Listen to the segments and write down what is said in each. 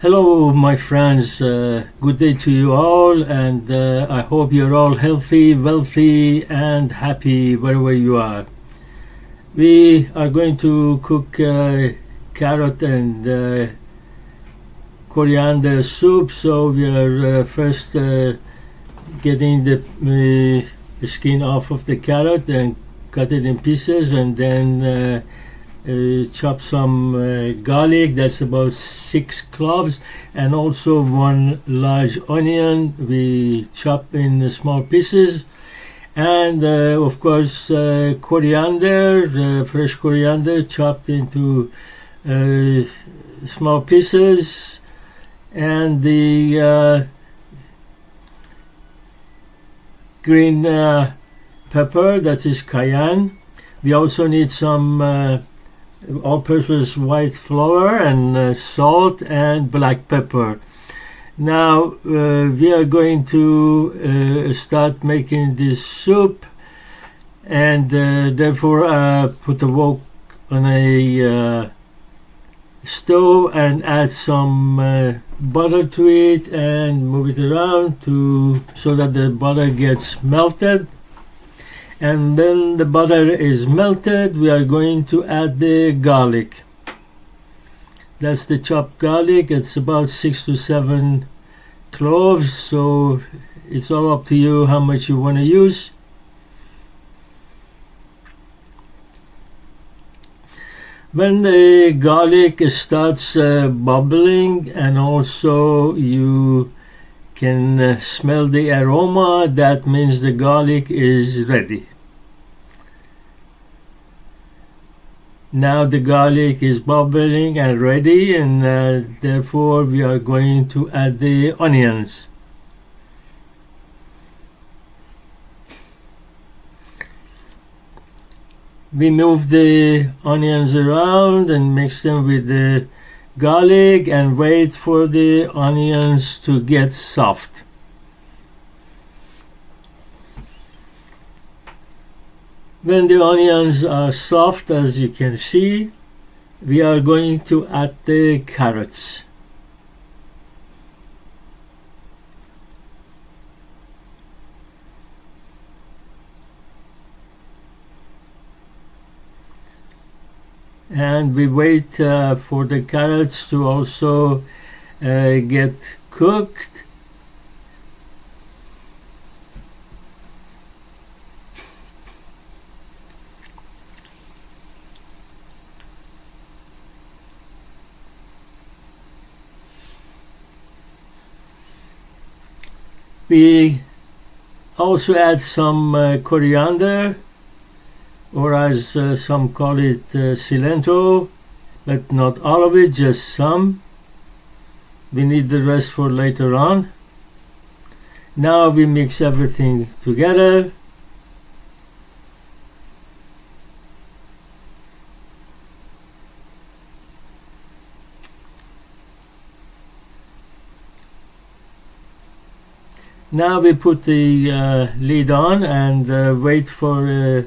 Hello, my friends. Good day to you all, and I hope you're all healthy, wealthy, and happy wherever you are. We are going to cook carrot and coriander soup. So we are first getting the skin off of the carrot and cut it in pieces, and then chop some garlic. That's about 6 cloves, and also 1 large onion we chop in small pieces, and of course coriander, fresh coriander chopped into small pieces, and the green pepper, that is cayenne. We also need some all-purpose white flour and salt and black pepper. Now we are going to start making this soup, and therefore put the wok on a stove and add some butter to it and move it around so that the butter gets melted. And when the butter is melted, we are going to add the garlic. That's the chopped garlic. It's about 6 to 7 cloves, so it's all up to you how much you want to use. When the garlic starts bubbling, and also you can smell the aroma, that means the garlic is ready. Now the garlic is bubbling and ready, and therefore we are going to add the onions. We move the onions around and mix them with the garlic and wait for the onions to get soft. When the onions are soft, as you can see, we are going to add the carrots. And we wait for the carrots to also get cooked. We also add some coriander, or as some call it cilantro, but not all of it, just some. We need the rest for later on. Now we mix everything together. Now we put the lid on and wait for a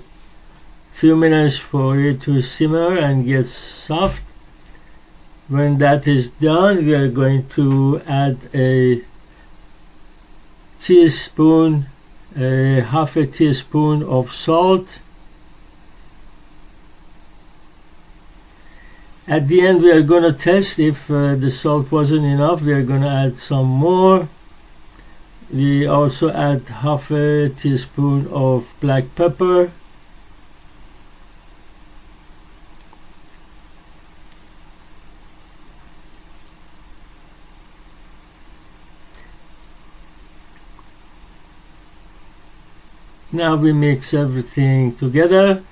few minutes for it to simmer and get soft. When that is done, we are going to add a teaspoon, half a teaspoon of salt. At the end, we are going to test if the salt wasn't enough. We are going to add some more. We also add half a teaspoon of black pepper. Now we mix everything together.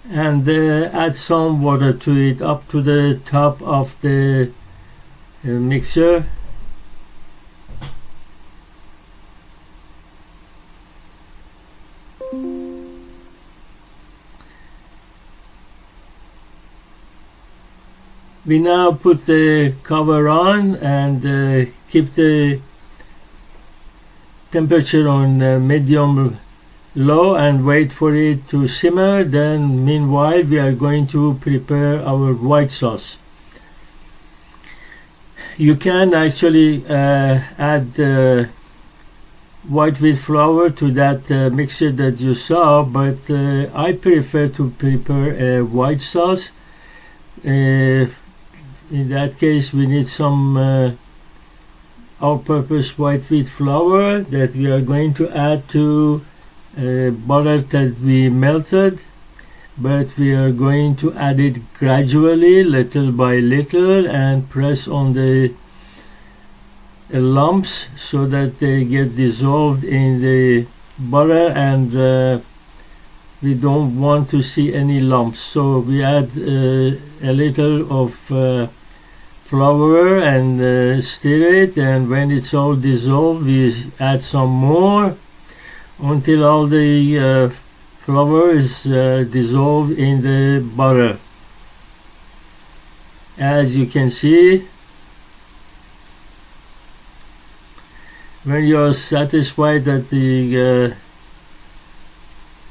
And add some water to it up to the top of the mixer. We now put the cover on and keep the temperature on medium low and wait for it to simmer. Then meanwhile we are going to prepare our white sauce. You can actually add white wheat flour to that mixture that you saw, but I prefer to prepare a white sauce. In that case we need some all-purpose white wheat flour that we are going to add to butter that we melted, but we are going to add it gradually, little by little, and press on the lumps so that they get dissolved in the butter, and we don't want to see any lumps. So we add a little of flour and stir it, and when it's all dissolved we add some more until all the flour is dissolved in the butter. As you can see, when you are satisfied that the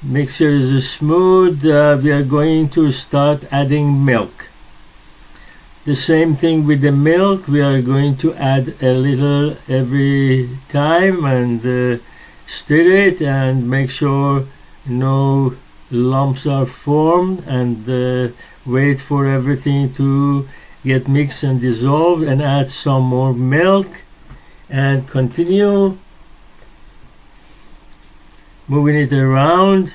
mixture is smooth, we are going to start adding milk. The same thing with the milk, we are going to add a little every time and stir it and make sure no lumps are formed, and wait for everything to get mixed and dissolved, and add some more milk and continue moving it around.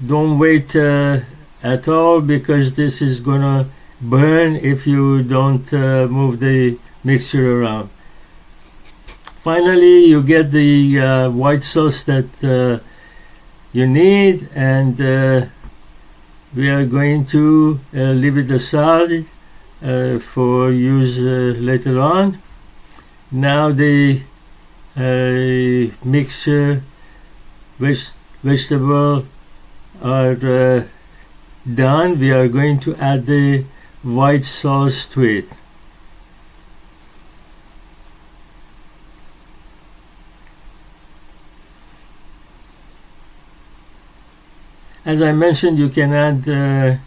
Don't wait at all, because this is gonna burn if you don't move the mixture around. Finally you get the white sauce that you need, and we are going to leave it aside for use later on. Now the mixture vegetable are done. We are going to add the white sauce to it. As I mentioned, you can add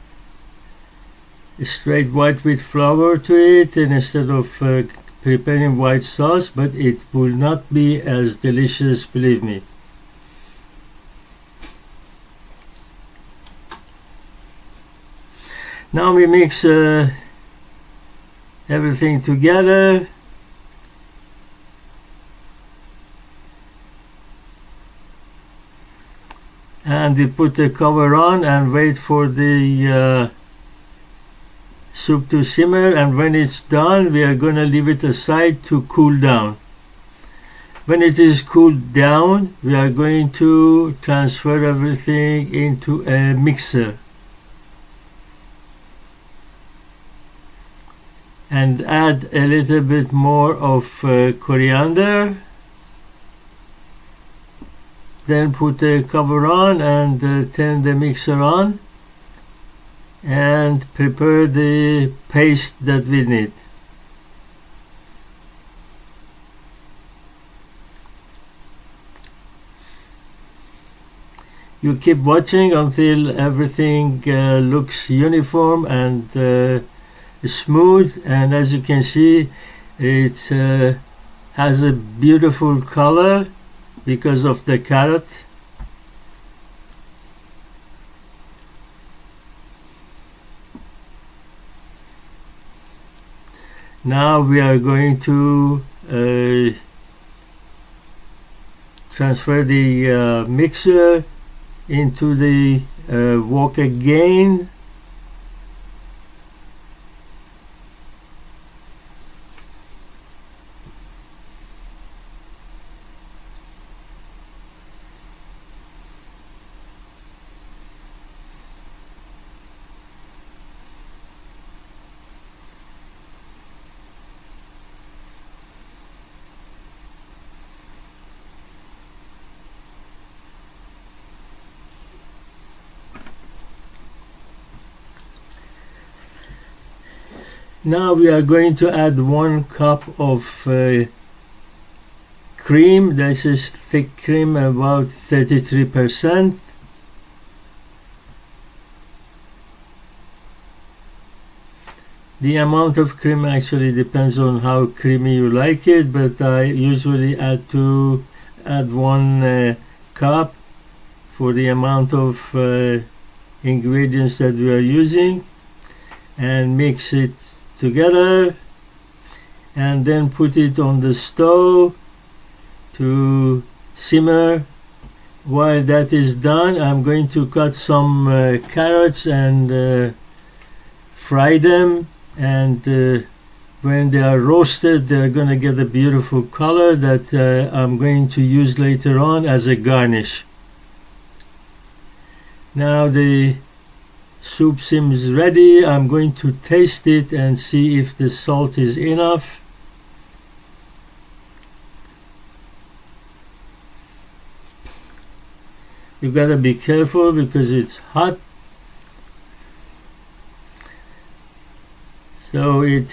straight white wheat flour to it instead of preparing white sauce, but it will not be as delicious, believe me. Now we mix everything together. And we put the cover on and wait for the soup to simmer, and when it's done we are going to leave it aside to cool down. When it is cooled down, we are going to transfer everything into a mixer and add a little bit more of coriander. Then put the cover on and turn the mixer on and prepare the paste that we need. You keep watching until everything looks uniform and smooth, and as you can see, it has a beautiful color because of the carrot. Now we are going to transfer the mixer into the wok again. Now we are going to add 1 cup of cream. This is thick cream, about 33%. The amount of cream actually depends on how creamy you like it, but I usually add 1 cup for the amount of ingredients that we are using, and mix it together, and then put it on the stove to simmer. While that is done, I'm going to cut some carrots and fry them, and when they are roasted, they're going to get a beautiful color that I'm going to use later on as a garnish. Now the soup seems ready. I'm going to taste it and see if the salt is enough. You gotta be careful because it's hot. So it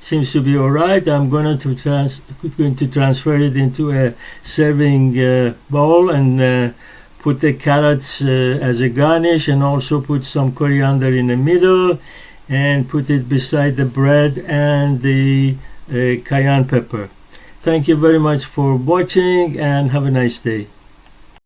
seems to be alright. I'm going to transfer it into a serving bowl and put the carrots as a garnish, and also put some coriander in the middle, and put it beside the bread and the cayenne pepper. Thank you very much for watching, and have a nice day.